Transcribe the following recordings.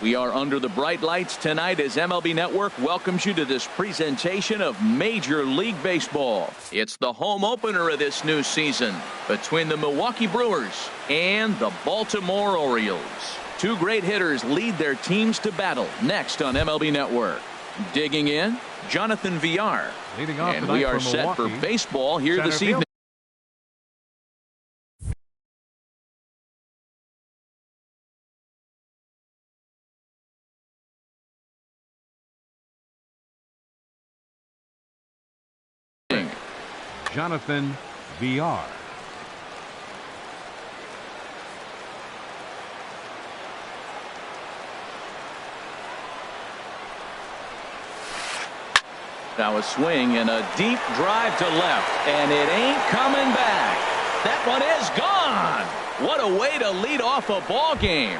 We are under the bright lights tonight as MLB Network welcomes you to this presentation of Major League Baseball. It's the home opener of this new season between the Milwaukee Brewers and the Baltimore Orioles. Two great hitters lead their teams to battle next on MLB Network. Digging in, Jonathan VR. And we are set for baseball here this evening. Jonathan VR. Now a swing and a deep drive to left, and it ain't coming back. That one is gone. What a way to lead off a ball game.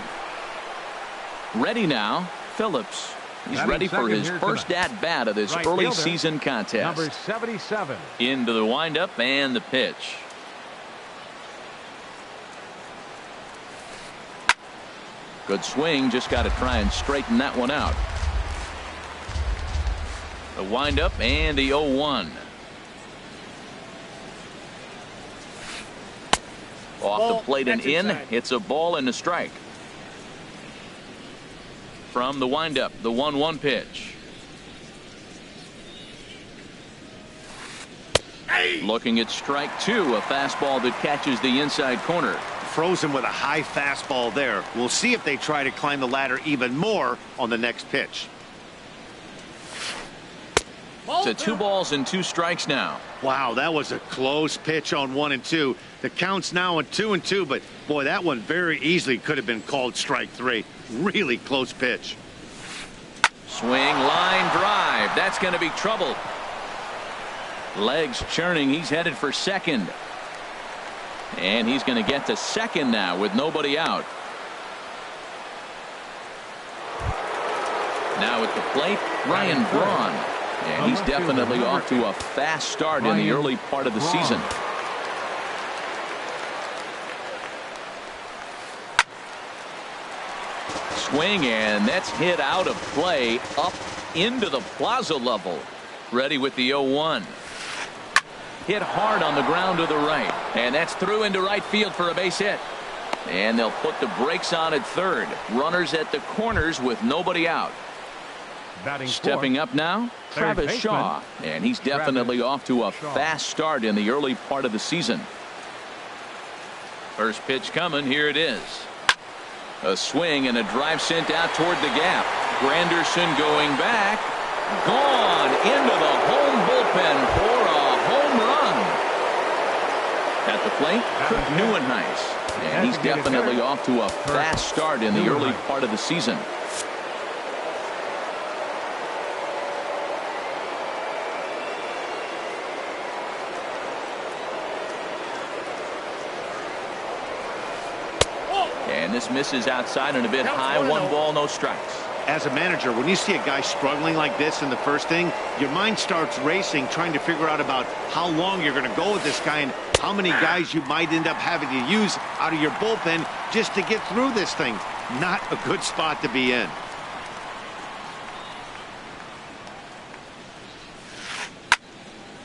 Ready now, Phillips. He's ready for his first at-bat of this early season contest. Number 77. Into the windup and the pitch. Good swing, just got to try and straighten that one out. The windup and the 0-1. Off the plate and in. It's a ball and a strike. From the windup, the 1-1 pitch. Looking at strike two, a fastball that catches the inside corner. Frozen with a high fastball there. We'll see if they try to climb the ladder even more on the next pitch. To 2 balls and 2 strikes now. Wow, that was a close pitch on 1 and 2. The count's now at 2 and 2, but boy, that one very easily could have been called strike 3. Really close pitch. Swing, line drive. That's going to be trouble. Legs churning. He's headed for second. And he's going to get to second now with nobody out. Now at the plate, Ryan Braun. And he's definitely off to a fast start in the early part of the season. Swing, and that's hit out of play up into the plaza level. Ready with the 0-1. Hit hard on the ground to the right. And that's through into right field for a base hit. And they'll put the brakes on at third. Runners at the corners with nobody out. Stepping up now, Travis Shaw. And he's definitely off to a fast start in the early part of the season. First pitch coming. Here it is. A swing and a drive sent out toward the gap. Granderson going back. Gone into the home bullpen for a home run. At the plate, Cook Neuenhuis. And he's definitely off to a fast start in the early part of the season. And this misses outside and a bit high. 1 ball, no strikes. As a manager, when you see a guy struggling like this in the first inning, your mind starts racing, trying to figure out about how long you're going to go with this guy and how many guys you might end up having to use out of your bullpen just to get through this thing. Not a good spot to be in.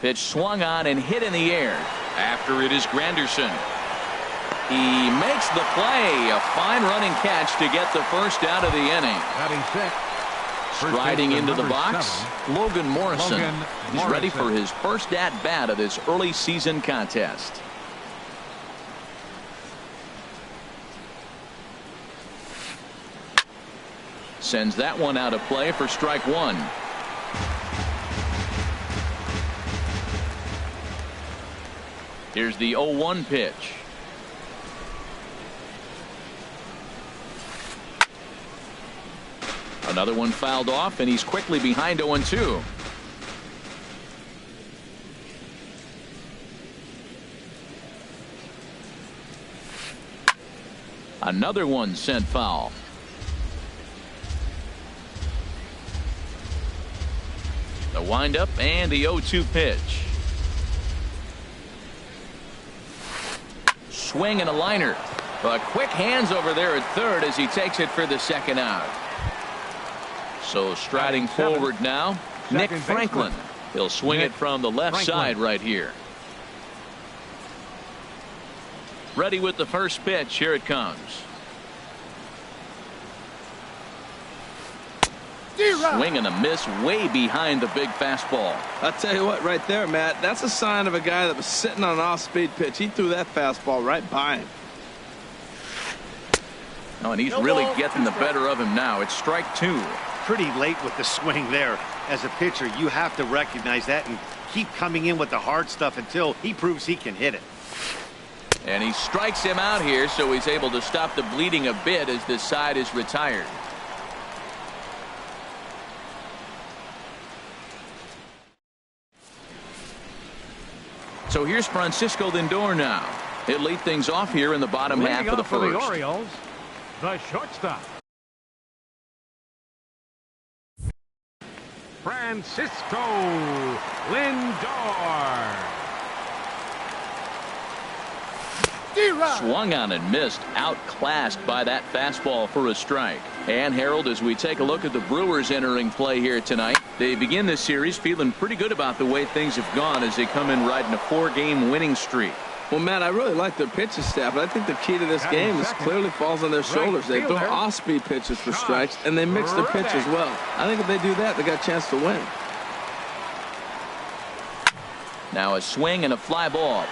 Pitch swung on and hit in the air. After it is Granderson. He makes the play. A fine running catch to get the first out of the inning. Striding into the box, Logan Morrison. He's ready for his first at-bat of this early season contest. Sends that one out of play for strike 1. Here's the 0-1 pitch. Another one fouled off, and he's quickly behind 0-2. Another one sent foul. The windup and the 0-2 pitch. Swing and a liner. But quick hands over there at third as he takes it for the second out. So striding forward now, Nick Franklin. He'll swing it from the left side right here. Ready with the first pitch. Here it comes. Swing and a miss way behind the big fastball. I'll tell you what, right there, Matt, that's a sign of a guy that was sitting on an off-speed pitch. He threw that fastball right by him. Oh, and he's really getting the better of him now. It's strike two. Pretty late with the swing there. As a pitcher, you have to recognize that and keep coming in with the hard stuff until he proves he can hit it. And he strikes him out here, so he's able to stop the bleeding a bit as this side is retired. So here's Francisco Lindor now. He'll lead things off here in the bottom half of the first. For the Orioles, the shortstop, Francisco Lindor. Swung on and missed, outclassed by that fastball for a strike. And Harold, as we take a look at the Brewers entering play here tonight, they begin this series feeling pretty good about the way things have gone as they come in riding a 4-game winning streak. Well, Matt, I really like their pitching staff, but I think the key to this game is clearly falls on their shoulders. They throw off-speed pitches for strikes, and they mix their pitch as well. I think if they do that, they got a chance to win. Now a swing and a fly ball.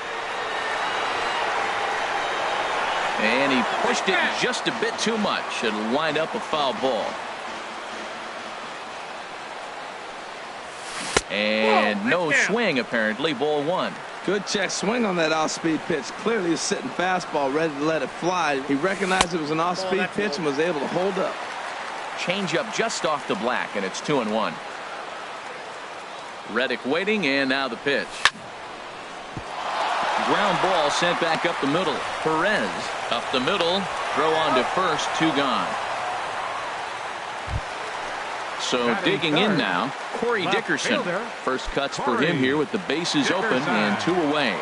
And he pushed it just a bit too much. It'll wind up a foul ball. And no swing, apparently. Ball one. Good check swing on that off-speed pitch. Clearly he's sitting fastball, ready to let it fly. He recognized it was an off-speed pitch and was able to hold up. Change up just off the black, and it's 2-1. Reddick waiting, and now the pitch. Ground ball sent back up the middle. Perez up the middle. Throw on to first. 2 gone. So digging in now, Corey Dickerson. First cuts for him here with the bases open and 2 away.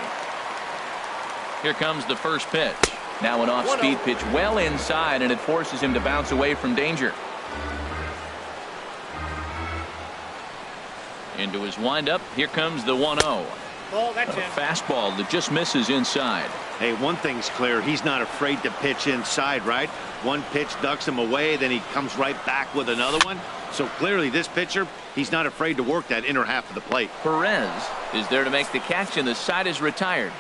Here comes the first pitch. Now an off-speed pitch well inside, and it forces him to bounce away from danger. Into his windup. Here comes the 1-0. A fastball that just misses inside. Hey, one thing's clear. He's not afraid to pitch inside, right? One pitch ducks him away, then he comes right back with another one. So clearly this pitcher, he's not afraid to work that inner half of the plate. Perez is there to make the catch, and the side is retired.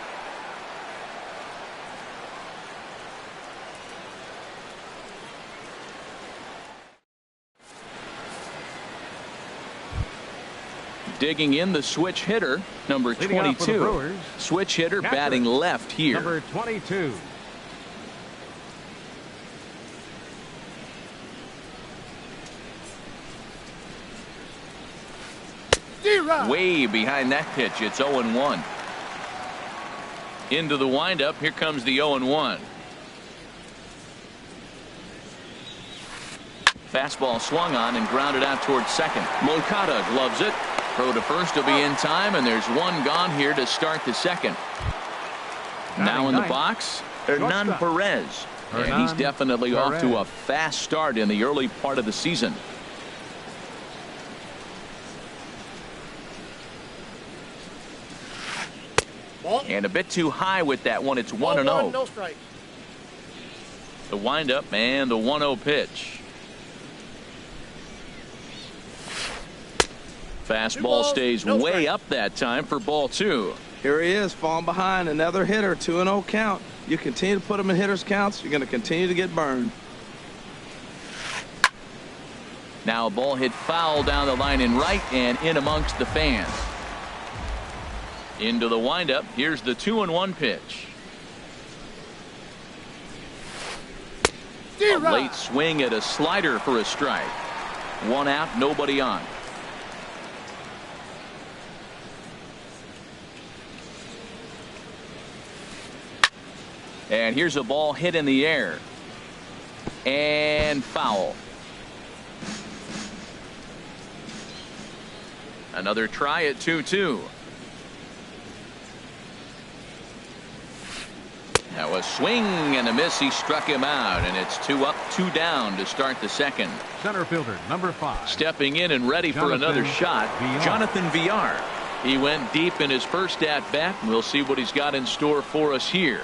Digging in the switch hitter, number 22. Switch hitter batting left here. Number 22. Way behind that pitch. It's 0-1. Into the windup. Here comes the 0-1. Fastball swung on and grounded out towards second. Moncada gloves it. Throw to first will be in time, and there's 1 gone here to start the second. Now in the box, Hernan Perez. And he's definitely off to a fast start in the early part of the season. And a bit too high with that one. It's 1-0. No strike. The windup and the 1-0 pitch. Fastball stays way up that time for ball 2. Here he is, falling behind. Another hitter, 2-0 count. You continue to put him in hitters' counts, you're going to continue to get burned. Now a ball hit foul down the line in right and in amongst the fans. Into the windup. Here's the 2-1 pitch. A late swing at a slider for a strike. 1 out, nobody on. And here's a ball hit in the air. And foul. Another try at 2-2. Now a swing and a miss. He struck him out, and it's 2 up, 2 down to start the second. Center fielder, number 5. Stepping in and ready for another shot, Jonathan VR. He went deep in his first at-bat. We'll see what he's got in store for us here.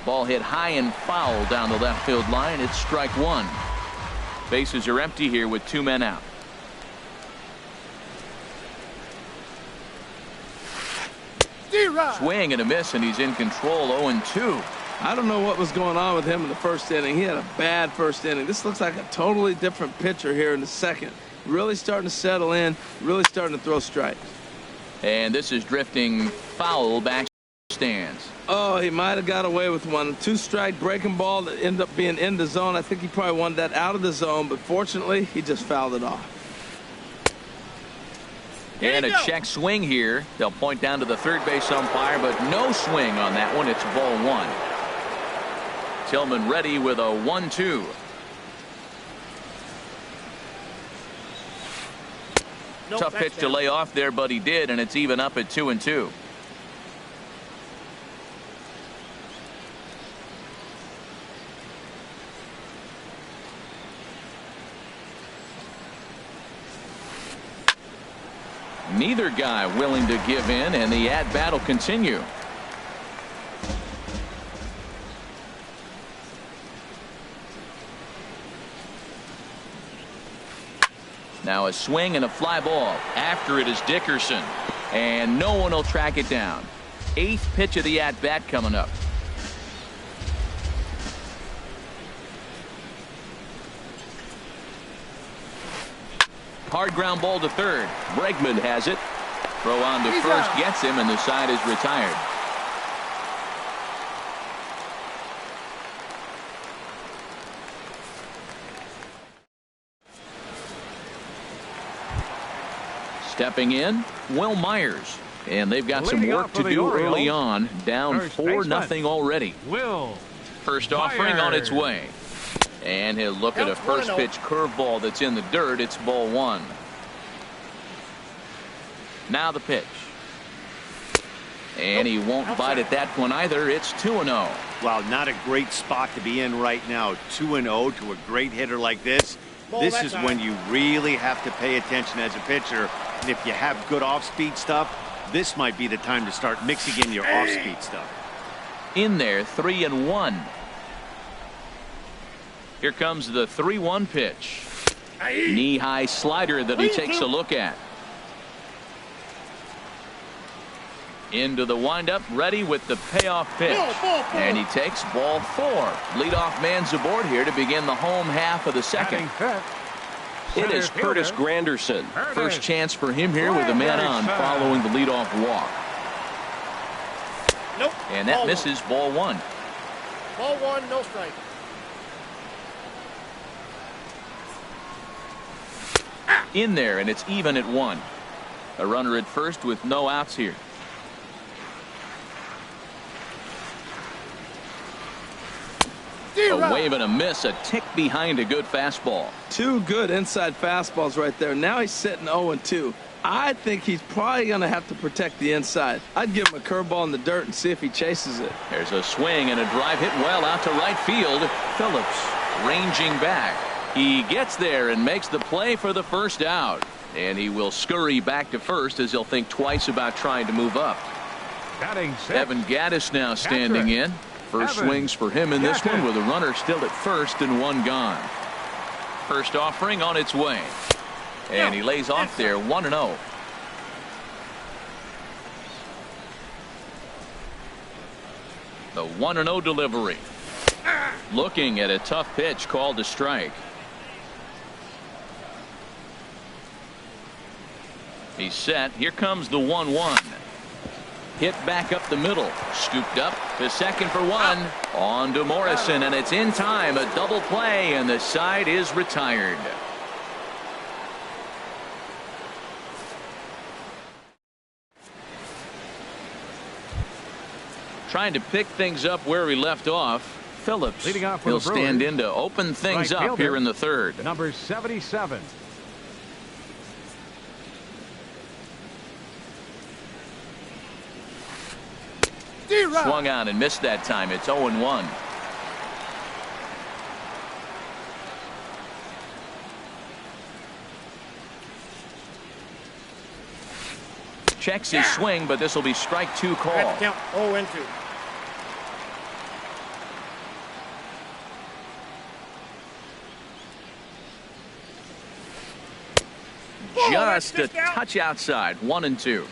Ball hit high and foul down the left field line. It's strike 1. Bases are empty here with 2 men out. Swing and a miss, and he's in control. 0-2. I don't know what was going on with him in the first inning. He had a bad first inning. This looks like a totally different pitcher here in the second. Really starting to settle in, really starting to throw strikes. And this is drifting foul back stands. Oh, he might have got away with one. 2-strike breaking ball that ended up being in the zone. I think he probably wanted that out of the zone, but fortunately, he just fouled it off. And a check swing here. They'll point down to the third base umpire, but no swing on that one. It's ball 1. Tillman ready with a 1-2. Tough pitch to lay off there, but he did, and it's even up at 2-2. Neither guy willing to give in, and the at-bat will continue. Now a swing and a fly ball. After it is Dickerson, and no one will track it down. 8th pitch of the at-bat coming up. Hard ground ball to third. Bregman has it. Throw on to first gets him, and the side is retired. Stepping in, Will Myers. And they've got some work to do early on. Down 4-0 already. Will First offering on its way. And he'll look at a first pitch curveball that's in the dirt. It's ball 1. Now the pitch. And he won't bite at that one either. It's 2-0. Well, not a great spot to be in right now. 2-0 to a great hitter like this. This is when you really have to pay attention as a pitcher. And if you have good off-speed stuff, this might be the time to start mixing in your off-speed stuff. In there, 3-1. Here comes the 3-1 pitch. Knee-high slider that he takes a look at. Into the windup, ready with the payoff pitch. And he takes ball 4. Leadoff man's aboard here to begin the home half of the second. It is Curtis Granderson. First chance for him here with a man on following the leadoff walk. And that misses ball 1. Ball 1, no strike. In there, and it's even at 1. A runner at first with no outs here. A wave and a miss, a tick behind a good fastball. 2 good inside fastballs right there. Now he's sitting 0-2. I think he's probably going to have to protect the inside. I'd give him a curveball in the dirt and see if he chases it. There's a swing and a drive hit well out to right field. Phillips ranging back. He gets there and makes the play for the first out. And he will scurry back to first as he'll think twice about trying to move up. Evan Gaddis now standing in. First swings for him in this one with a runner still at first and 1 gone. First offering on its way. And he lays off there 1-0. The 1-0 delivery. Looking at a tough pitch called a strike. He's set. Here comes the 1-1. Hit back up the middle. Scooped up to second for 1. On to Morrison, and it's in time. A double play, and the side is retired. Trying to pick things up where we left off. Phillips. Leading off for He'll the Brewers, stand in to open things right up fielder, here in the third. Number 77. Swung on and missed that time. It's 0-1. Checks his swing, but this will be strike 2 call. Count 0-2. Just a touch outside. 1-2.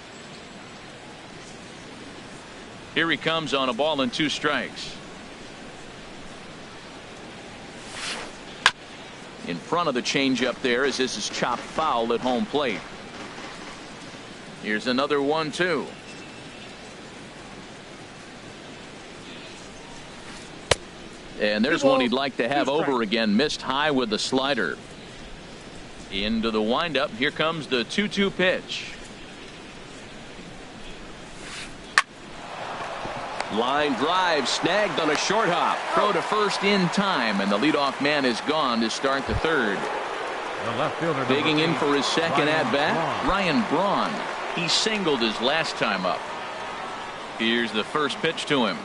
Here he comes on a ball and 2 strikes. In front of the changeup there as this is chopped foul at home plate. Here's another 1-2. And there's one he'd like to have over again. Missed high with the slider. Into the windup. Here comes the 2-2 pitch. Line drive snagged on a short hop. Throw to first in time, and the leadoff man is gone to start the third. The left fielder Digging in for his second Ryan at-bat, Ryan Braun. He singled his last time up. Here's the first pitch to him.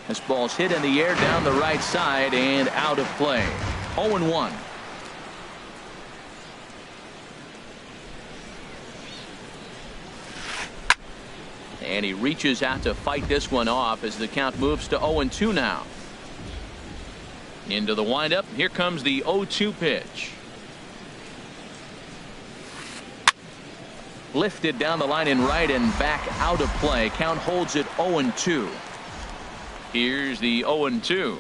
This ball's hit in the air down the right side and out of play. 0-1. And he reaches out to fight this one off as the count moves to 0-2 now. Into the windup. Here comes the 0-2 pitch. Lifted down the line in right and back out of play. Count holds it 0-2. Here's the 0-2.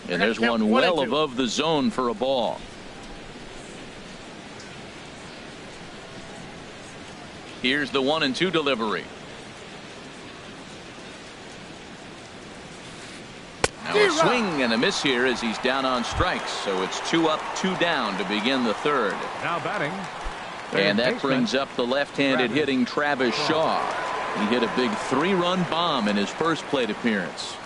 And there's one well above the zone for a ball. Here's the 1-2 delivery. Now a swing and a miss here as he's down on strikes. So it's 2 up, 2 down to begin the third. Now batting. And that brings up the left-handed hitting Travis Shaw. He hit a big 3-run bomb in his first plate appearance.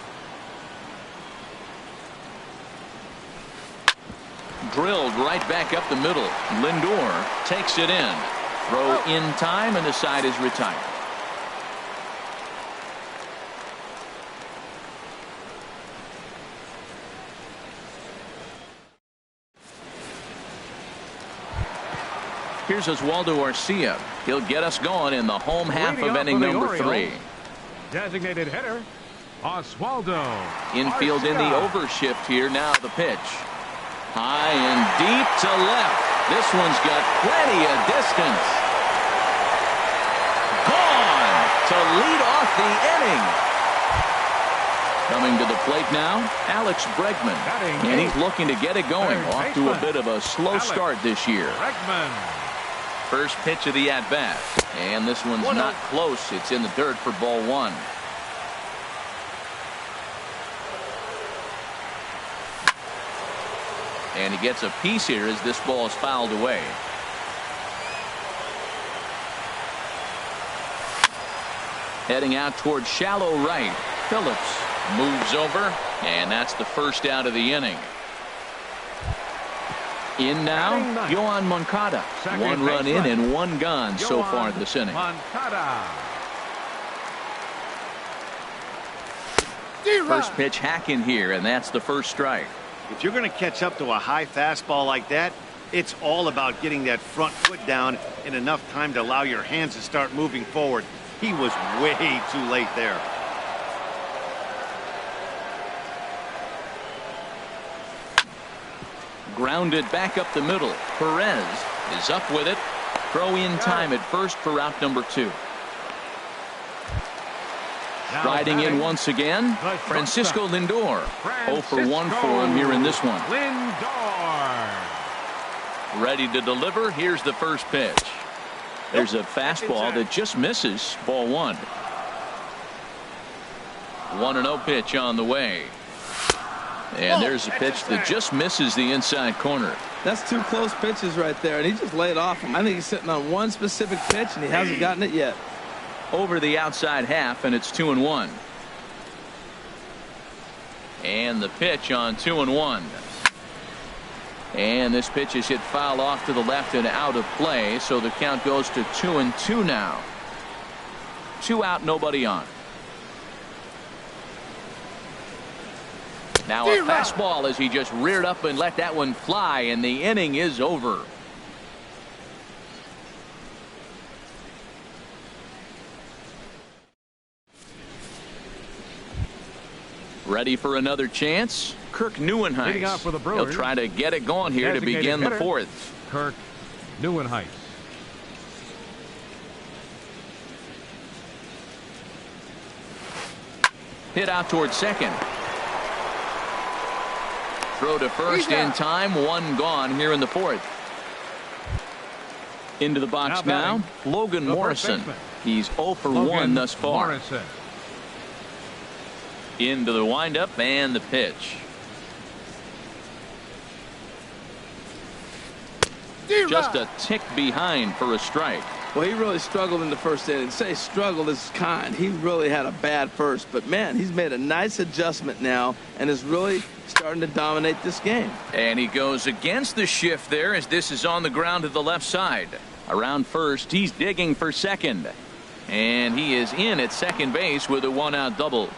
Drilled right back up the middle. Lindor takes it in. Throw in time, and the side is retired. Here's Oswaldo Arcia. He'll get us going in the home half of inning number 3. Designated hitter, Oswaldo. Infield in the overshift here. Now the pitch. High and deep to left. This one's got plenty of distance. Gone to lead off the inning. Coming to the plate now, Alex Bregman. And he's looking to get it going. Off to a bit of a slow start this year. First pitch of the at-bat. And this one's not close. It's in the dirt for ball 1. And he gets a piece here as this ball is fouled away. Heading out toward shallow right. Phillips moves over, and that's the first out of the inning. In now, Yohan Moncada. 1 run in and 1 gone so far this inning. First pitch hacking here, and that's the first strike. If you're going to catch up to a high fastball like that, it's all about getting that front foot down in enough time to allow your hands to start moving forward. He was way too late there. Grounded back up the middle. Perez is up with it. Throw in time at first for out number 2. Riding in once again, Francisco Lindor. 0 for 1 for him here in this one. Ready to deliver. Here's the first pitch. There's a fastball that just misses. Ball 1. 1-0 pitch on the way. And there's a pitch that just misses the inside corner. That's 2 close pitches right there, and he just laid off him. I think he's sitting on one specific pitch, and he hasn't gotten it yet. Over the outside half, and it's 2-1. And the pitch on 2-1. And this pitch is hit foul off to the left and out of play, so the count goes to 2-2 now. 2 out, nobody on. Now a fastball as he just reared up and let that one fly, and the inning is over. Ready for another chance? Kirk Leading off for the Neuenhuis. Brewers, He'll try to get it going here to designated begin the hitter, fourth. Kirk Neuenhuis. Hit out towards second. Throw to first in time. 1 gone here in the fourth. Into the box now. Logan Morrison. He's 0 for 1 thus far. Morrison. Into the windup and the pitch. Just a tick behind for a strike. Well, he really struggled in the first inning. Say struggled is kind. He really had a bad first. But, man, he's made a nice adjustment now and is really starting to dominate this game. And he goes against the shift there as this is on the ground to the left side. Around first, he's digging for second. And he is in at second base with a 1-out double.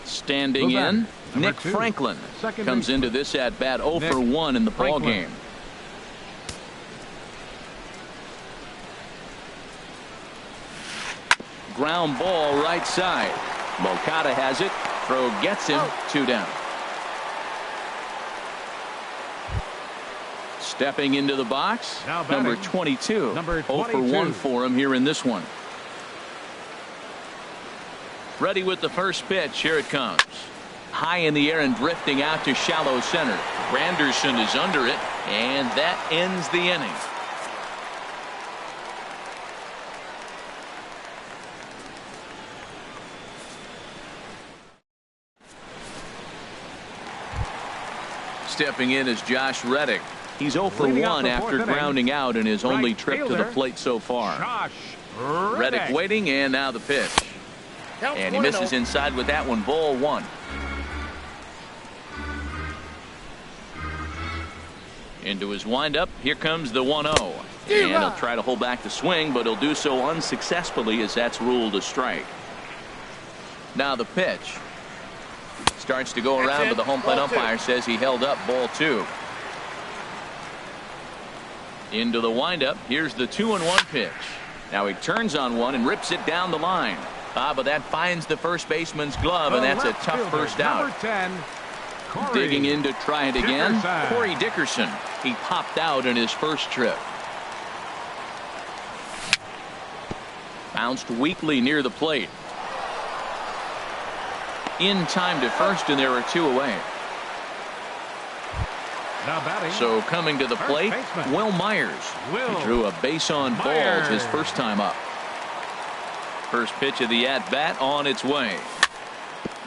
Standing in, Nick Franklin comes into this at bat 0 for 1 in the ball game. Ground ball right side. Moncada has it. Throw gets him. 2 down. Stepping into the box, number 22. 0 for 1 for him here in this one. Ready with the first pitch. Here it comes. High in the air and drifting out to shallow center. Granderson is under it, and that ends the inning. Stepping in is Josh Reddick. He's 0 for 1 after grounding out in his only trip to the plate so far. Josh Reddick waiting, and now the pitch. And he misses inside with that one. Ball 1. Into his windup. Here comes the 1-0. And he'll try to hold back the swing, but he'll do so unsuccessfully as that's ruled a strike. Now the pitch. Starts to go around, but the home plate umpire says he held up. Ball 2. Into the windup. Here's the 2-1 pitch. Now he turns on one and rips it down the line. But that finds the first baseman's glove, and that's a tough first out. 10, digging in to try it again. Corey Dickerson. He popped out in his first trip. Bounced weakly near the plate. In time to first, and there are 2 away. Now batting. So coming to the plate, Will Myers. He drew a base on balls his first time up. First pitch of the at-bat on its way.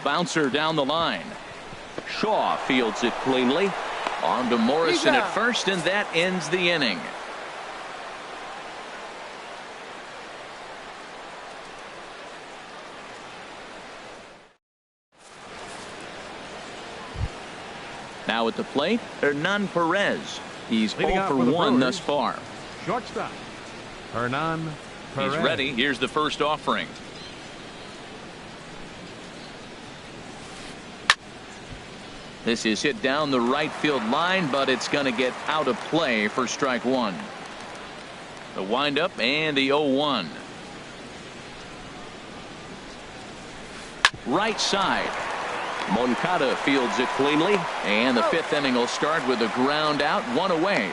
Bouncer down the line. Shaw fields it cleanly. On to Morrison at first, and that ends the inning. Now at the plate, Hernan Perez. He's 0 for 1 thus far. Shortstop, Hernan Perez. He's ready. Here's the first offering. This is hit down the right field line, but it's going to get out of play for strike 1. The windup and the 0-1. Right side. Moncada fields it cleanly, and the 5th inning will start with a ground out, 1 away.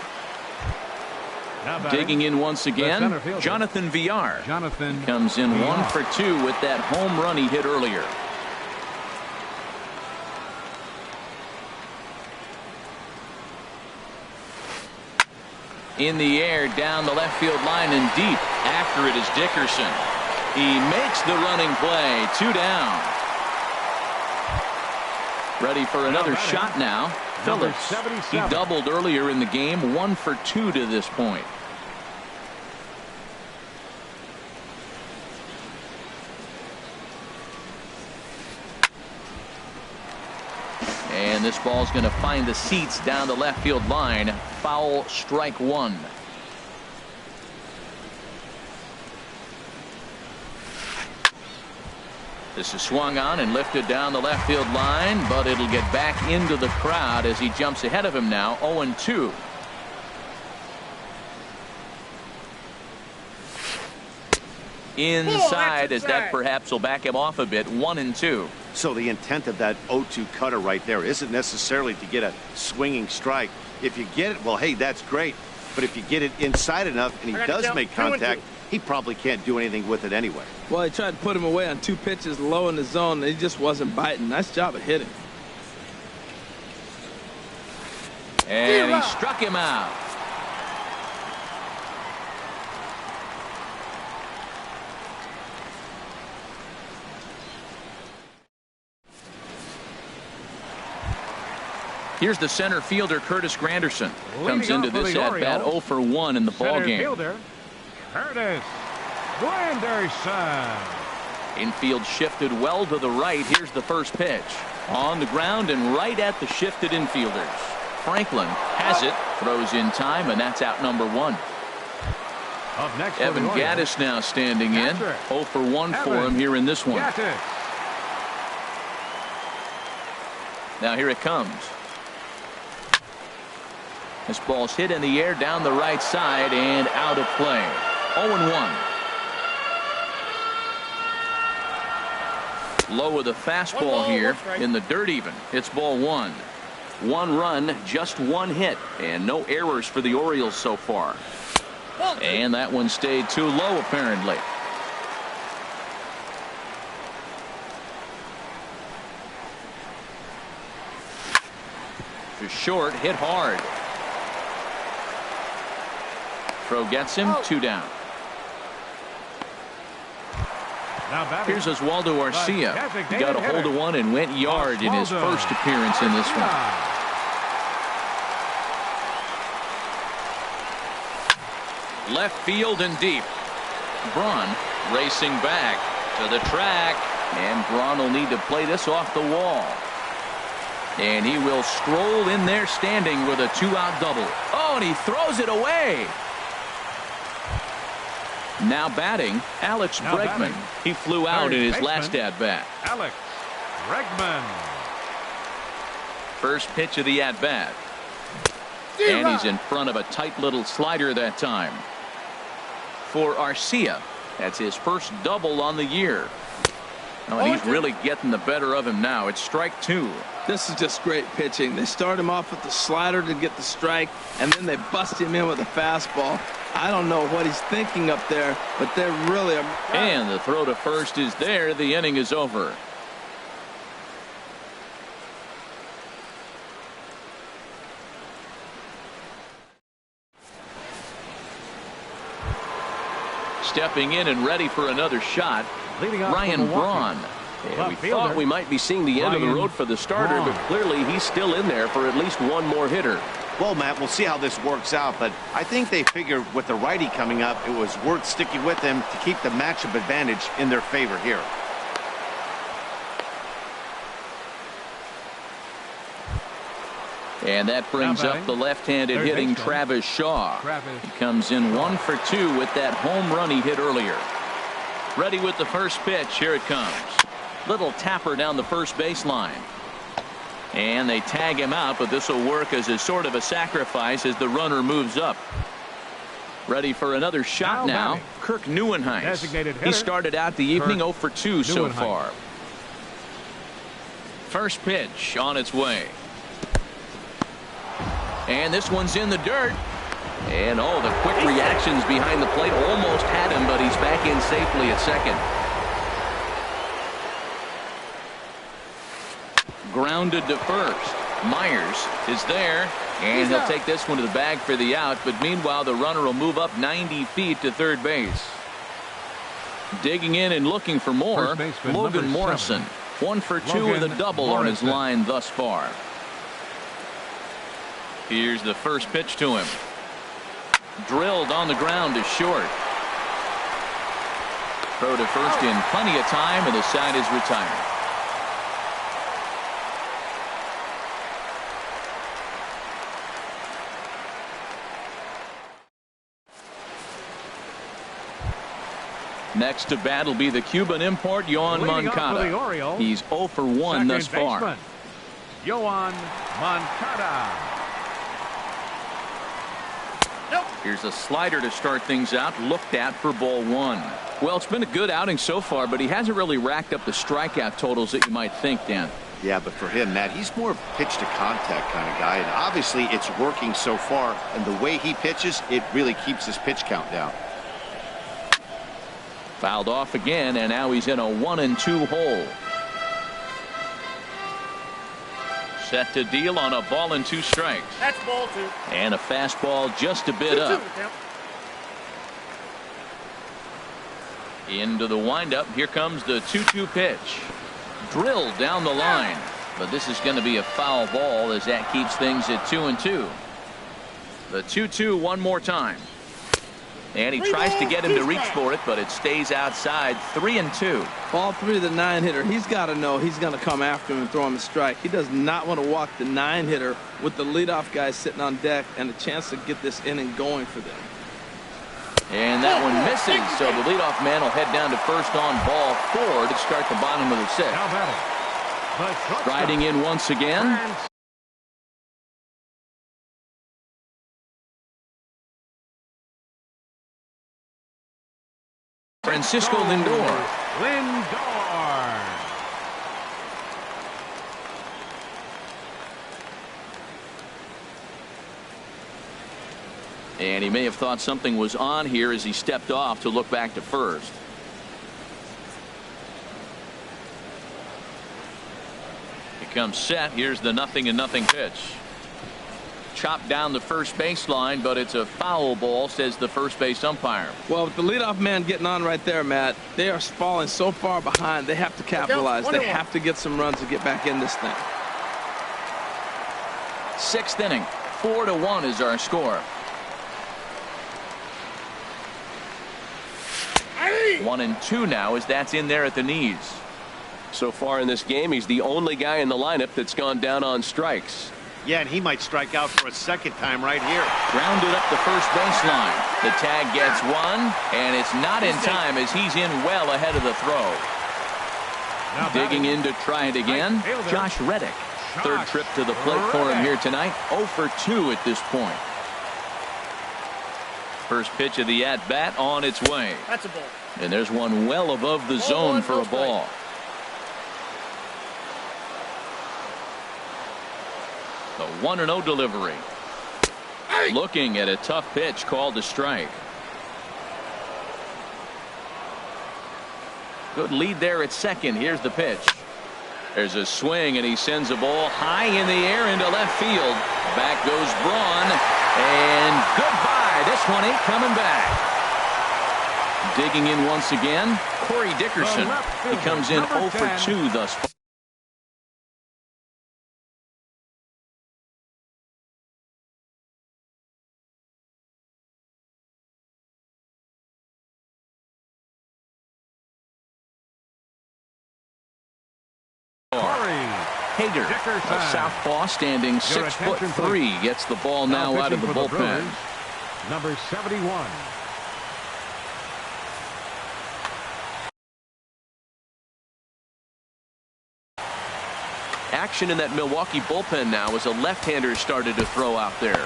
Digging in once again, Jonathan Villar. Comes in 1 for 2 with that home run he hit earlier. In the air, down the left field line and deep. After it is Dickerson. He makes the running play. 2 down. Ready for another shot now. Phillips. He doubled earlier in the game. 1 for 2 to this point. And this ball's going to find the seats down the left field line. Foul, strike one. This is swung on and lifted down the left field line, but it'll get back into the crowd as he jumps ahead of him now. 0-2. Inside, as that perhaps will back him off a bit. 1-2. So the intent of that 0-2 cutter right there isn't necessarily to get a swinging strike. If you get it, well, hey, that's great. But if you get it inside enough and he does make contact, he probably can't do anything with it anyway. Well, he tried to put him away on 2 pitches low in the zone, and he just wasn't biting. Nice job of hitting. And he struck him out. Here's the center fielder, Curtis Granderson. Comes into this at-bat 0 for 1 in the ballgame. Fielder, Curtis Granderson. Infield shifted well to the right. Here's the first pitch. On the ground and right at the shifted infielders. Franklin has it, throws in time, and that's out number 1. Up next, Evan Gaddis now standing in. 0 for 1 for him here in this one. Now here it comes. This ball's hit in the air down the right side and out of play. 0-1. Low with a fastball here in the dirt even. It's ball 1. 1 run, just 1 hit, and no errors for the Orioles so far. And that one stayed too low apparently. To short, hit hard. Throw gets him, 2 down. Here's Oswaldo Arcia. He got a hold of one and went yard in his first appearance in this one. Left field and deep. Braun racing back to the track, and Braun will need to play this off the wall. And he will stroll in there standing with a 2-out double. Oh, and he throws it away. Now batting, Alex Bregman. He flew out in his last at-bat. Alex Bregman. First pitch of the at-bat. And he's in front of a tight little slider that time. For Arcia, that's his first double on the year. Oh, and he's really getting the better of him now. It's strike 2. This is just great pitching. They start him off with the slider to get the strike, and then they bust him in with a fastball. I don't know what he's thinking up there, but they're really... And the throw to first is there. The inning is over. Stepping in and ready for another shot, Ryan Braun. And we thought we might be seeing the end of the road for the starter, but clearly he's still in there for at least one more hitter. Well, Matt, we'll see how this works out, but I think they figured with the righty coming up, it was worth sticking with him to keep the matchup advantage in their favor here. And that brings up the left-handed hitting Travis Shaw. He comes in 1 for 2 with that home run he hit earlier. Ready with the first pitch. Here it comes. Little tapper down the first baseline. And they tag him out, but this will work as a sort of a sacrifice as the runner moves up. Ready for another shot now. Kirk Neuenhuis. He started out the evening 0 for 2 so far. First pitch on its way. And this one's in the dirt. And oh, the quick reactions behind the plate almost had him, but he's back in safely at second. Grounded to first. Myers is there, and he'll take this one to the bag for the out, but meanwhile the runner will move up 90 feet to third base. Digging in and looking for more, Logan Morrison. 1 for 2 with a double on his line thus far. Here's the first pitch to him. Drilled on the ground to short. Throw to first in plenty of time, and the side is retired. Next to bat will be the Cuban import, Yoan Leading off for the Moncada. Orioles, He's 0 for 1 thus second far. baseman, Yoan Moncada. Here's a slider to start things out, looked at for ball 1. Well, it's been a good outing so far, but he hasn't really racked up the strikeout totals that you might think, Dan. Yeah, but for him, Matt, he's more of a pitch to contact kind of guy, and obviously it's working so far, and the way he pitches, it really keeps his pitch count down. Fouled off again, and now he's in a 1-2 hole. Set to deal on a ball and 2 strikes. That's ball 2. And a fastball just a bit up. Into the windup. Here comes the 2-2 pitch. Drilled down the line. But this is going to be a foul ball as that keeps things at 2-2. The 2-2 one more time. And he tries to get him to reach for it, but it stays outside. 3-2. Ball 3 to the 9-hitter. He's got to know he's going to come after him and throw him a strike. He does not want to walk the 9-hitter with the leadoff guy sitting on deck and a chance to get this inning going for them. And that one misses, so the leadoff man will head down to first on ball 4 to start the bottom of the 6th. Now batting, the shortstop, Riding in once again. Francisco Lindor. Lindor. And he may have thought something was on here as he stepped off to look back to first. He comes set. Here's the 0-0 pitch. Chopped down the first baseline, but it's a foul ball, says the first base umpire. Well, with the leadoff man getting on right there, Matt, they are falling so far behind. They have to capitalize. They have to get some runs to get back in this thing. 6th inning. 4-1 is our score. 1-2 now as that's in there at the knees. So far in this game, he's the only guy in the lineup that's gone down on strikes. Yeah, and he might strike out for a second time right here. Grounded up the first baseline. The tag gets one, and it's not in time as he's in well ahead of the throw. Now Digging in to try it again, Josh Reddick. Third trip to the plate for him here tonight. 0 for 2 at this point. First pitch of the at-bat on its way. That's a ball. And there's one well above the zone for a ball. The 1-0 delivery. Looking at a tough pitch called a strike. Good lead there at second. Here's the pitch. There's a swing, and he sends a ball high in the air into left field. Back goes Braun, and goodbye. This one ain't coming back. Digging in once again, Corey Dickerson. He comes in 0 for 2 thus far. Hager, a southpaw standing 6'3", gets the ball now out of the bullpen. Number 71. Action in that Milwaukee bullpen now as a left-hander started to throw out there.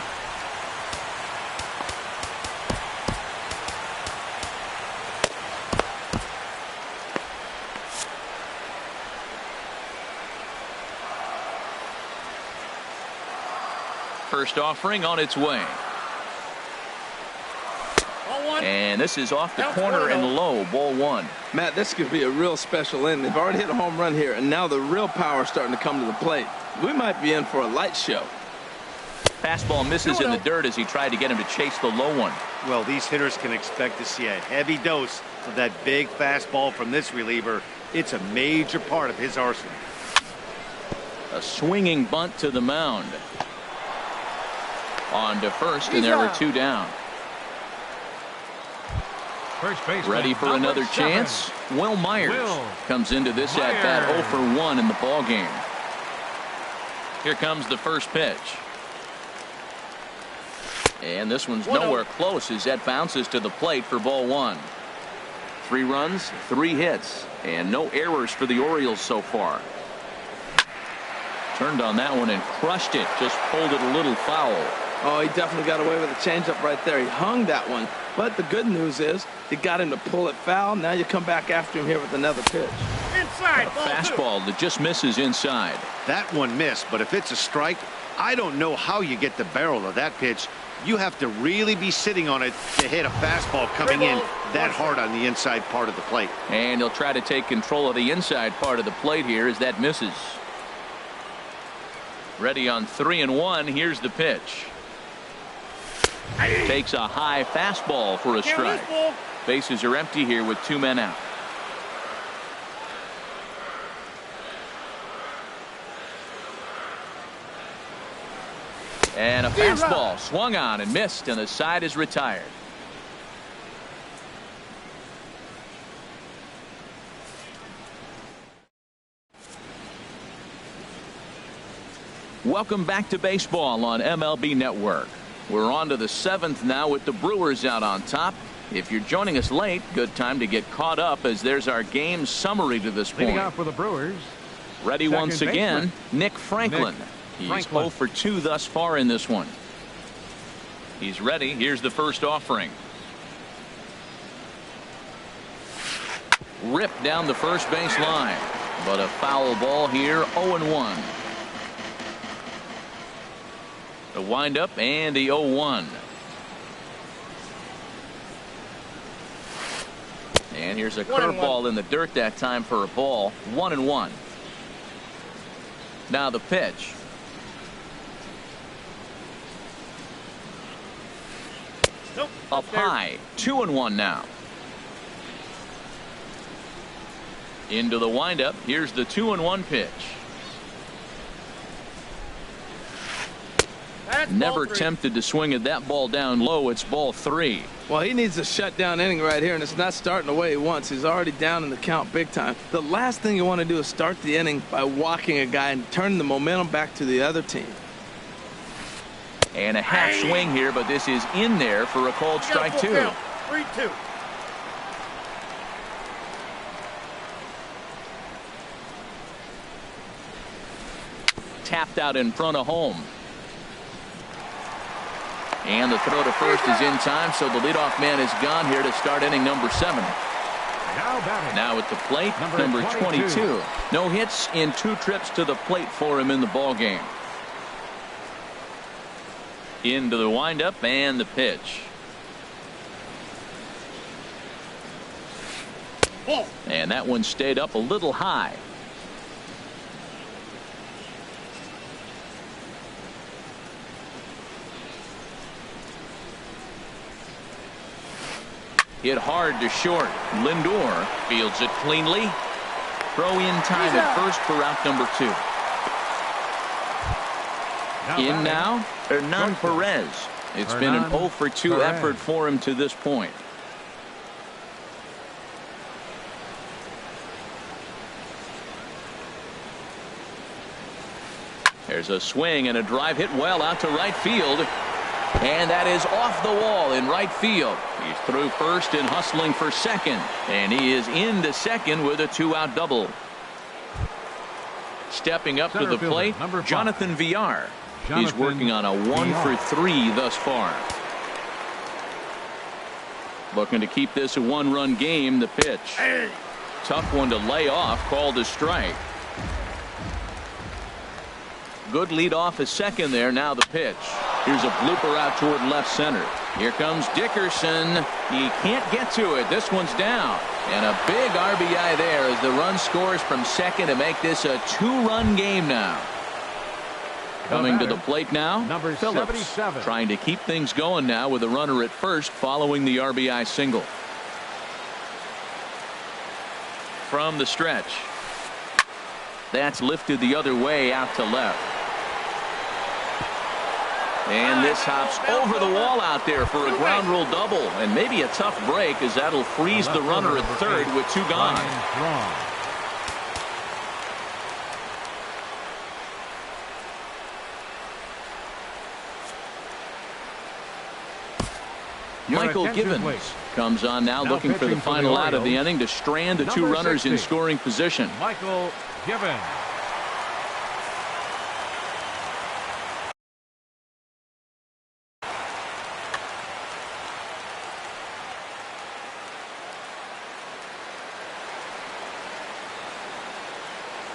First offering on its way. And this is off the corner and low. Ball 1. Matt, this could be a real special inning. They've already hit a home run here, and now the real power is starting to come to the plate. We might be in for a light show. Fastball misses in the dirt as he tried to get him to chase the low one. Well, these hitters can expect to see a heavy dose of that big fastball from this reliever. It's a major part of his arsenal. A swinging bunt to the mound. On to first, and there are 2 down. First baseman, ready for another chance. Will Myers comes into this at-bat 0 for 1 in the ball game. Here comes the first pitch. And this one's nowhere close as that bounces to the plate for ball 1. 3 runs, 3 hits, and no errors for the Orioles so far. Turned on that one and crushed it. Just pulled it a little foul. Oh, he definitely got away with a changeup right there. He hung that one. But the good news is he got him to pull it foul. Now you come back after him here with another pitch. Inside, A fastball that just misses inside. That one missed, but if it's a strike, I don't know how you get the barrel of that pitch. You have to really be sitting on it to hit a fastball coming in that hard on the inside part of the plate. And he'll try to take control of the inside part of the plate here as that misses. Ready on 3-1. Here's the pitch. Takes a high fastball for a strike. Bases are empty here with 2 men out. And a fastball swung on and missed, and the side is retired. Welcome back to baseball on MLB Network. We're on to the 7th now with the Brewers out on top. If you're joining us late, good time to get caught up as there's our game summary to this point. Leading off for the Brewers. Ready once again, Nick Franklin. He's 0 for 2 thus far in this one. He's ready. Here's the first offering. Ripped down the first base line, but a foul ball here. 0-1. The windup and the 0-1. And here's a curveball in the dirt that time for a ball. 1-1. Now the pitch. Up high. 2-1 now. Into the windup. Here's the 2-1 pitch. Never tempted to swing at that ball down low. It's ball 3. Well, he needs a shutdown inning right here, and it's not starting the way he wants. He's already down in the count big time. The last thing you want to do is start the inning by walking a guy and turning the momentum back to the other team. And a half swing here, but this is in there for a called strike 2. 3-2. Tapped out in front of home. And the throw to first is in time, so the leadoff man is gone here to start inning number 7. Now at the plate, number 22. No hits in 2 trips to the plate for him in the ball game. Into the windup and the pitch. And that one stayed up a little high. Hit hard to short. Lindor fields it cleanly. Throw in time at first for out number 2. In now, Hernan Perez. It's been an 0 for 2 effort for him to this point. There's a swing and a drive hit well out to right field. And that is off the wall in right field. He's through first and hustling for second. And he is into second with a 2-out double. Stepping up to the plate, Jonathan Villar. He's working on a 1 for 3 thus far. Looking to keep this a 1-run game. The pitch. Tough one to lay off. Called a strike. Good lead off at second there. Now the pitch. Here's a blooper out toward left center. Here comes Dickerson. He can't get to it. This one's down. And a big RBI there as the run scores from second to make this a 2-run game now. Coming to the plate now, number Phillips, 77. trying to keep things going now with a runner at first following the RBI single. From the stretch. That's lifted the other way out to left. And this hops over the wall out there for a ground rule double, and maybe a tough break as that'll freeze the runner at third with 2 gone. Michael attention, Givens please. comes on now, Now looking for the pitching for the final out of the Orioles, inning to strand the two number runners 60. in scoring position. Michael Givens.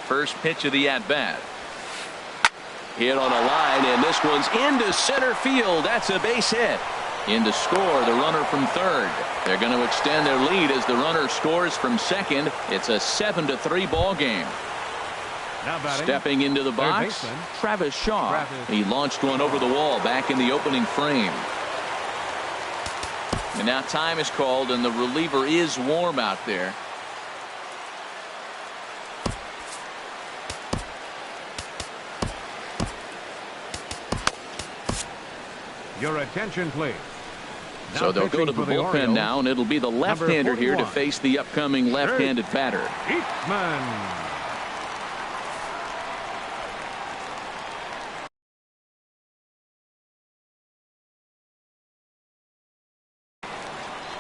First pitch of the at-bat. Hit on a line, and this one's into center field. That's a base hit. In to score the runner from third. They're going to extend their lead as the runner scores from second. It's a 7-3 ball game. Now batting, Stepping into the box, baseman, Travis Shaw. Travis He launched one over the wall back in the opening frame. And now time is called, and the reliever is warm out there. Your attention, please. Now So they'll go to pitching the for bullpen Orioles, now, and it'll be the left-hander here to 41. face the upcoming left-handed batter. Eatman.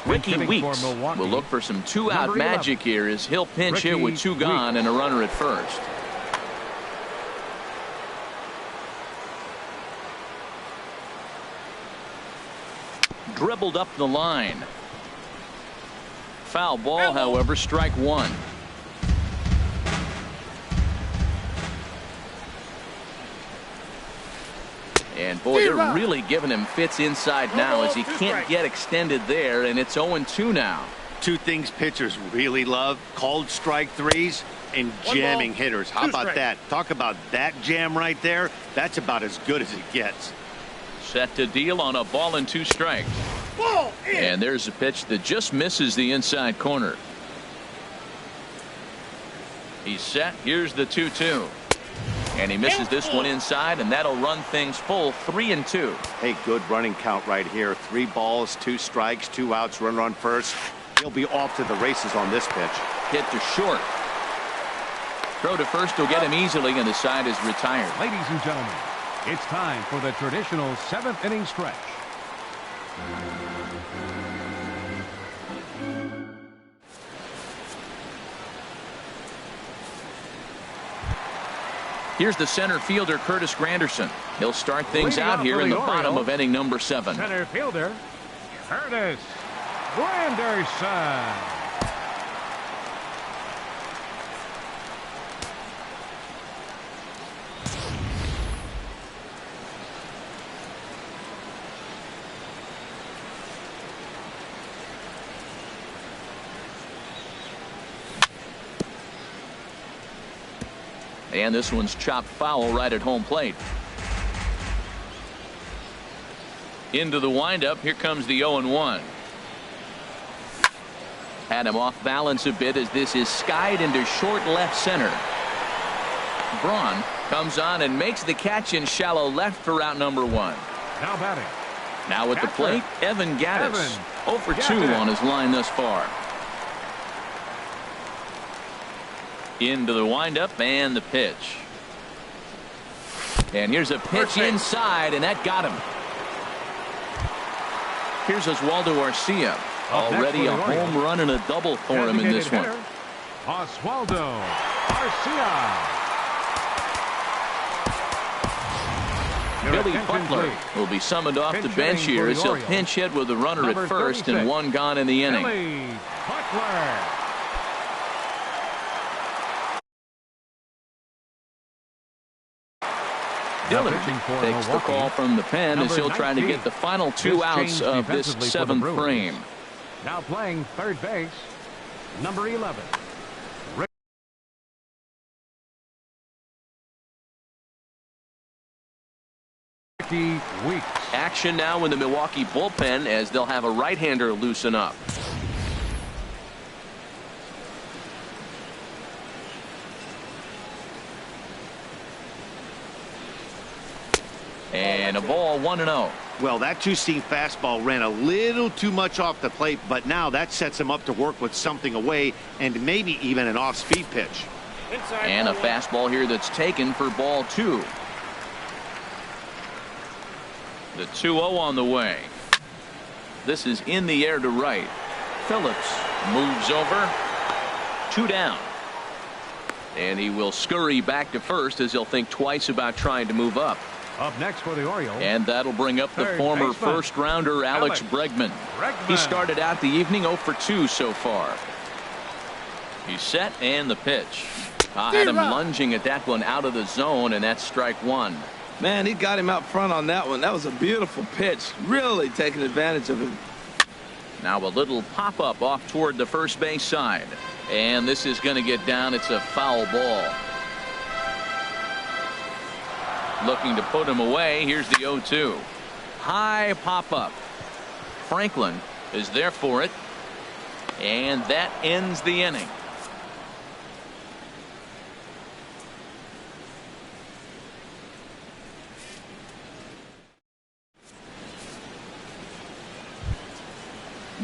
Ricky Hitting Weeks for Milwaukee, will look for some two-out number magic here as he'll pinch hit with Ricky two gone Weeks. and a runner at first. Dribbled up the line. Foul ball, however, strike one. And boy, they're really giving him fits inside now as he can't get extended there, and it's 0-2 now. Two things pitchers really love: called strike threes and jamming hitters. How about that? Talk about that jam right there. That's about as good as it gets. Set to deal on a ball and two strikes. Ball in. And there's a pitch that just misses the inside corner. He's set. Here's the 2-2. And he misses this one inside, and that'll run things full 3-2. Hey, good running count right here. 3 balls, 2 strikes, 2 outs, runner on first. He'll be off to the races on this pitch. Hit to short. Throw to first will get him easily, and the side is retired. Ladies and gentlemen, it's time for the traditional 7th inning stretch. Here's the center fielder, Curtis Granderson. He'll start things Leading out off here for in the the bottom Orioles, of inning number 7. Center fielder, Curtis Granderson. And this one's chopped foul right at home plate. Into the windup. Here comes the 0-1. Had him off balance a bit as this is skied into short left center. Braun comes on and makes the catch in shallow left for out number 1. Now batting. Now at the plate, Evan Gattis. 0 for 2 on his line thus far. Into the windup and the pitch. And here's a pitch inside, and that got him. Here's Oswaldo Arcia. Already a home run and a double for him in this one. Oswaldo Arcia. Billy Butler will be summoned off the bench here as he'll pinch hit with a runner at first and 1 gone in the inning. Billy Butler. Dillard takes the call from the pen as he'll try to get the final 2 outs of this 7th frame. Now playing third base, number 11. Ricky Weeks. Action now in the Milwaukee bullpen as they'll have a right-hander loosen up. And a ball 1-0. Well, that two-seam fastball ran a little too much off the plate, but now that sets him up to work with something away and maybe even an off-speed pitch. And a fastball here that's taken for ball 2. The 2-0 on the way. This is in the air to right. Phillips moves over. 2 down. And he will scurry back to first as he'll think twice about trying to move up. Up next for the Orioles. And that'll bring up the former first-rounder Alex Bregman. He started out the evening 0 for 2 so far. He's set and the pitch. Had him lunging at that one out of the zone, and that's strike 1. Man, he got him out front on that one. That was a beautiful pitch. Really taking advantage of him. Now a little pop-up off toward the first base side. And this is going to get down. It's a foul ball. Looking to put him away. Here's the 0-2. High pop-up. Franklin is there for it. And that ends the inning.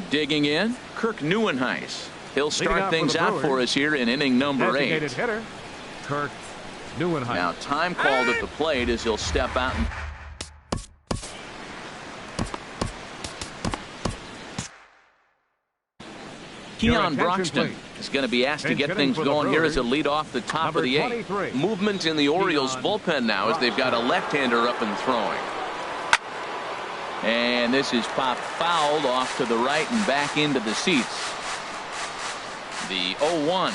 Digging in, Kirk Neuenhuis. He'll start things out for us here in inning number 8. Hitter, Kirk Neuenhuis. Now time called at the plate as he'll step out. Keon Broxton is going to be asked to get things going here as a lead off the top of the 8th. Movement in the Orioles bullpen now as they've got a left-hander up and throwing. And this is popped fouled off to the right and back into the seats. The 0-1.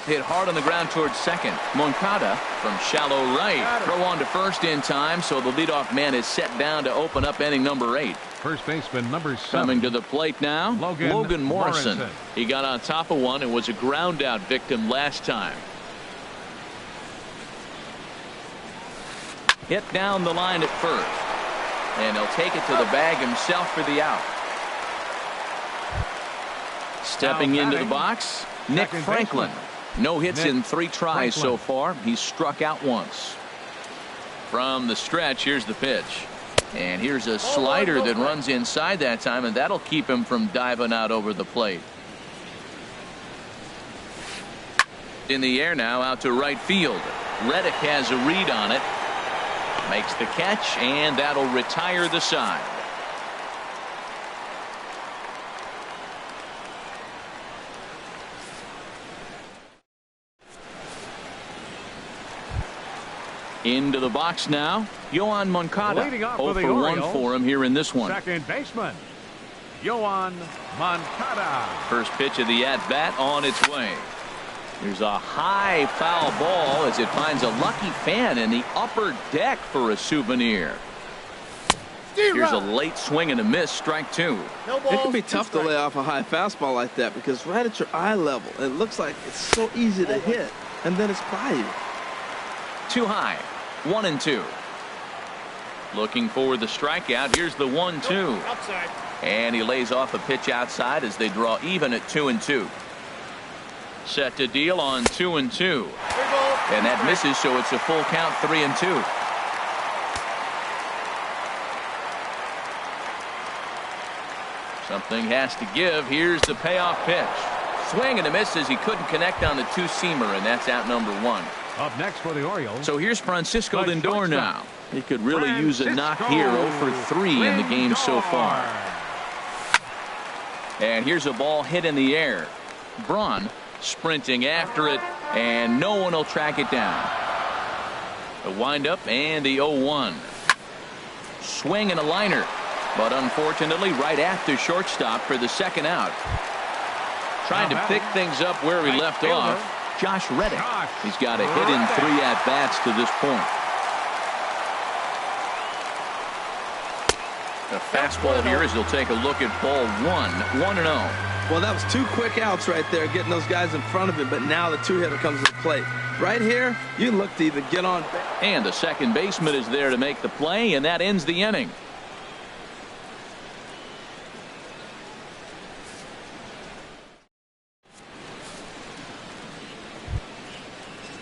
Hit hard on the ground towards second. Moncada from shallow right. Throw on to first in time, so the leadoff man is set down to open up inning number 8. First baseman number 7. Coming to the plate now, Logan Morrison. He got on top of one and was a ground out victim last time. Hit down the line at first. And he'll take it to the bag himself for the out. Stepping into the box, Nick Franklin. No hits in 3 tries so far. He's struck out once. From the stretch, here's the pitch. And here's a slider that runs inside that time, and that'll keep him from diving out over the plate. In the air now, out to right field. Reddick has a read on it. Makes the catch, and that'll retire the side. Into the box now, Yoan Moncada. 0 for 1 for him here in this one. Second baseman, Yoan Moncada. First pitch of the at-bat on its way. There's a high foul ball as it finds a lucky fan in the upper deck for a souvenir. Here's a late swing and a miss, strike 2. It can be tough to lay off a high fastball like that because right at your eye level, it looks like it's so easy to hit, and then it's by you. Too high. 1-2. Looking for the strikeout. Here's the 1-2. And he lays off a pitch outside as they draw even at 2-2. Set to deal on 2-2. And that misses, so it's a full count, 3-2. Something has to give. Here's the payoff pitch. Swing and a miss as he couldn't connect on the 2-seamer, and that's out number 1. Up next for the Orioles. So here's Francisco Lindor now. He could really use a knock here. 0 for 3 in the game so far. And here's a ball hit in the air. Braun sprinting after it, and no one will track it down. The windup and the 0-1. Swing and a liner, but unfortunately right after shortstop for the second out. Trying to pick things up where he left off. Josh Reddick. He's got a hit in 3 at-bats to this point. A fastball here as he'll take a look at ball 1. 1-0. Well, that was 2 quick outs right there, getting those guys in front of him, but now the 2-hitter comes to the plate. Right here, you look to either get on. And the second baseman is there to make the play, and that ends the inning.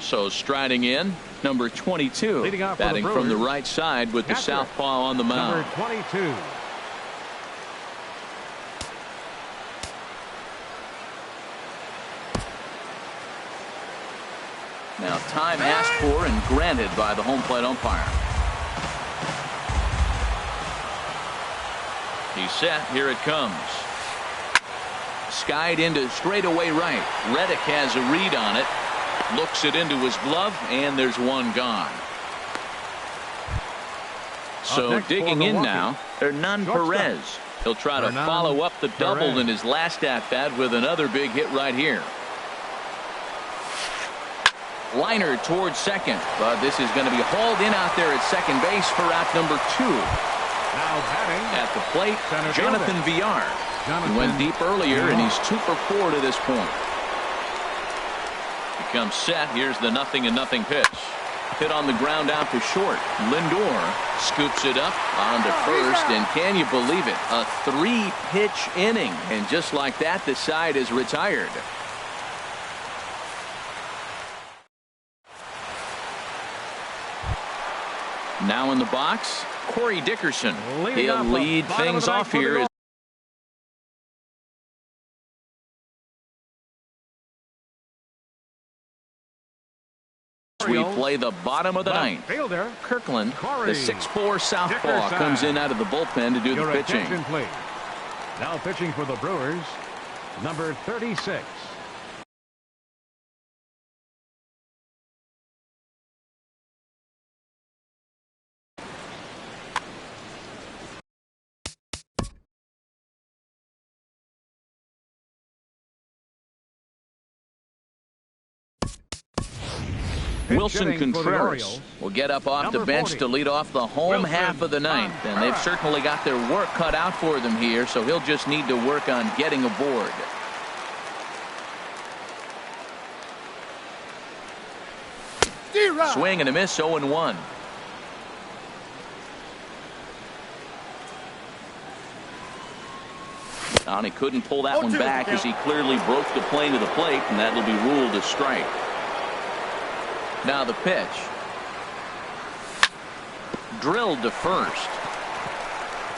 So striding in, number 22, batting from the right side with the southpaw on the mound. Number 22. Now time asked for and granted by the home plate umpire. He's set. Here it comes. Skied into straightaway right. Reddick has a read on it. Looks it into his glove, and there's one gone. So digging in now, Hernan Perez. He'll try to follow up the double in his last at-bat with another big hit right here. Liner towards second, but this is going to be hauled in out there at second base for out number 2. Now batting at the plate, Jonathan Villar. He went deep earlier, and he's 2 for 4 to this point. He comes set. Here's the 0-0 pitch. Hit on the ground out to short. Lindor scoops it up onto first, and can you believe it? A 3-pitch inning, and just like that, the side is retired. Now in the box, Corey Dickerson. He'll lead things off here. We play the bottom of the ninth. Kirkland, the 6'4" southpaw, comes in out of the bullpen to do the pitching. Now pitching for the Brewers, number 36. Wilson Contreras will get up off the bench to lead off the home half of the ninth, and they've certainly got their work cut out for them here, so he'll just need to work on getting aboard. Swing and a miss, 0-1. And he couldn't pull that one back as he clearly broke the plane to the plate, and that'll be ruled a strike. Now the pitch. Drilled to first.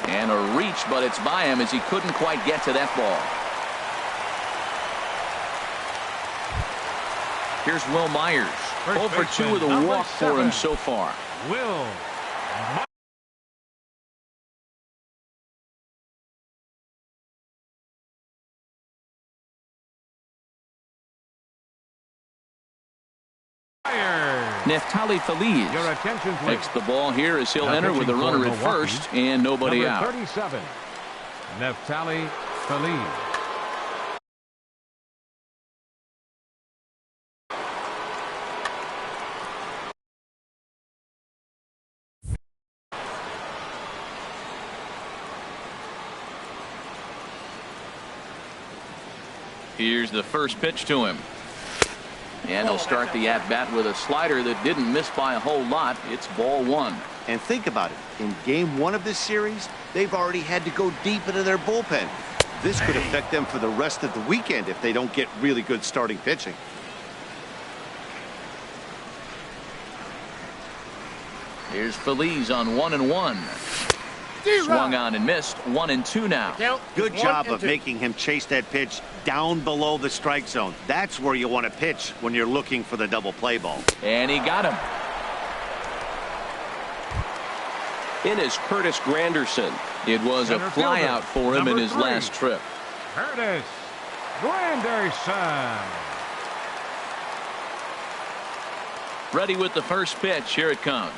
And a reach, but it's by him as he couldn't quite get to that ball. Here's Will Myers. 0 for 2 with a walk for him so far. Will. Neftali Feliz takes the ball here as he'll enter with a runner at first and nobody out. 37, Neftali Feliz. Here's the first pitch to him. And he'll start the at-bat with a slider that didn't miss by a whole lot. It's ball 1. And think about it. In game 1 of this series, they've already had to go deep into their bullpen. This could affect them for the rest of the weekend if they don't get really good starting pitching. Here's Feliz on 1-1. Swung on and missed. 1-2 now. Good job of making him chase that pitch down below the strike zone. That's where you want to pitch when you're looking for the double play ball. And he got him. In is Curtis Granderson. It was a fly out for him in his last trip. Curtis Granderson. Ready with the first pitch. Here it comes.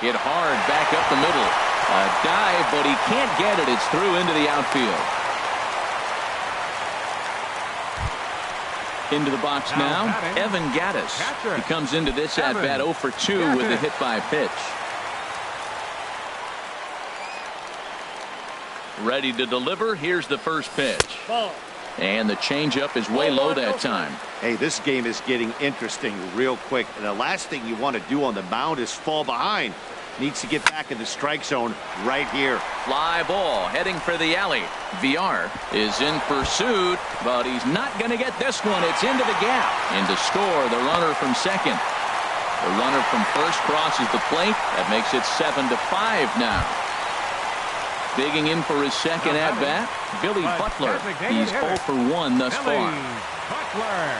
Hit hard back up the middle. A dive, but he can't get it. It's through into the outfield. Into the box now, Evan Gattis. He comes into this at-bat 0 for 2 with a hit by pitch. Ready to deliver. Here's the first pitch. And the changeup is way low that time. Hey, this game is getting interesting real quick. And the last thing you want to do on the mound is fall behind. Needs to get back in the strike zone right here. Fly ball heading for the alley. VR is in pursuit, but he's not going to get this one. It's into the gap. And to score, the runner from second. The runner from first crosses the plate. That makes it 7-5 now. Digging in for his second at-bat, Billy Butler. He's 0 for 1 thus far. Butler.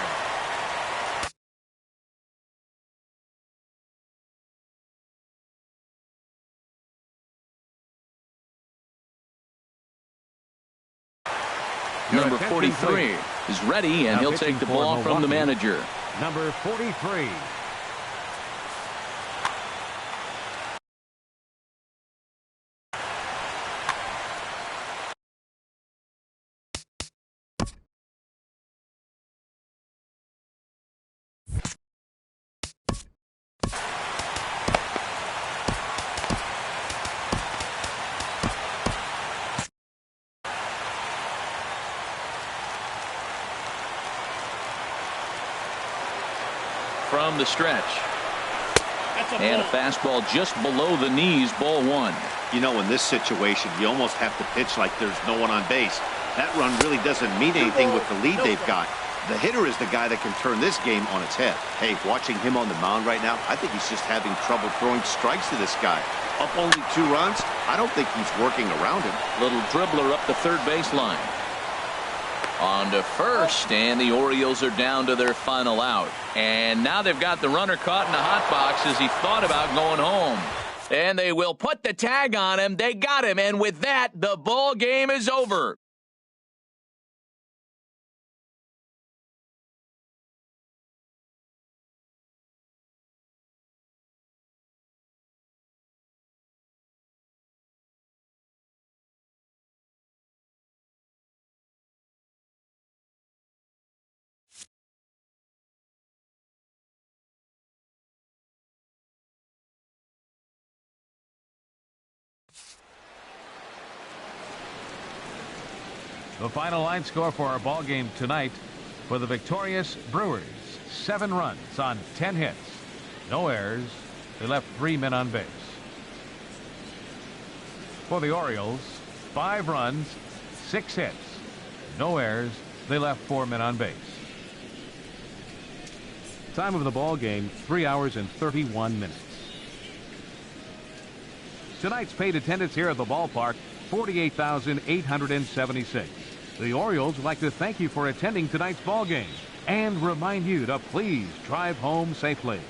Number 43 is ready, and he'll take the ball from the manager. Number 43. From the stretch. And a fastball just below the knees, ball one. You know, in this situation, you almost have to pitch like there's no one on base. That run really doesn't mean anything with the lead they've got. The hitter is the guy that can turn this game on its head. Hey, watching him on the mound right now, I think he's just having trouble throwing strikes to this guy. Up only 2 runs, I don't think he's working around him. Little dribbler up the third baseline. On to first, and the Orioles are down to their final out. And now they've got the runner caught in the hot box as he thought about going home. And they will put the tag on him. They got him, and with that, the ball game is over. The final line score for our ball game tonight for the victorious Brewers: 7 runs on 10 hits, no errors. They left 3 men on base. For the Orioles, 5 runs, 6 hits, no errors. They left 4 men on base. Time of the ball game, 3 hours and 31 minutes. Tonight's paid attendance here at the ballpark, 48,876. The Orioles would like to thank you for attending tonight's ball game and remind you to please drive home safely.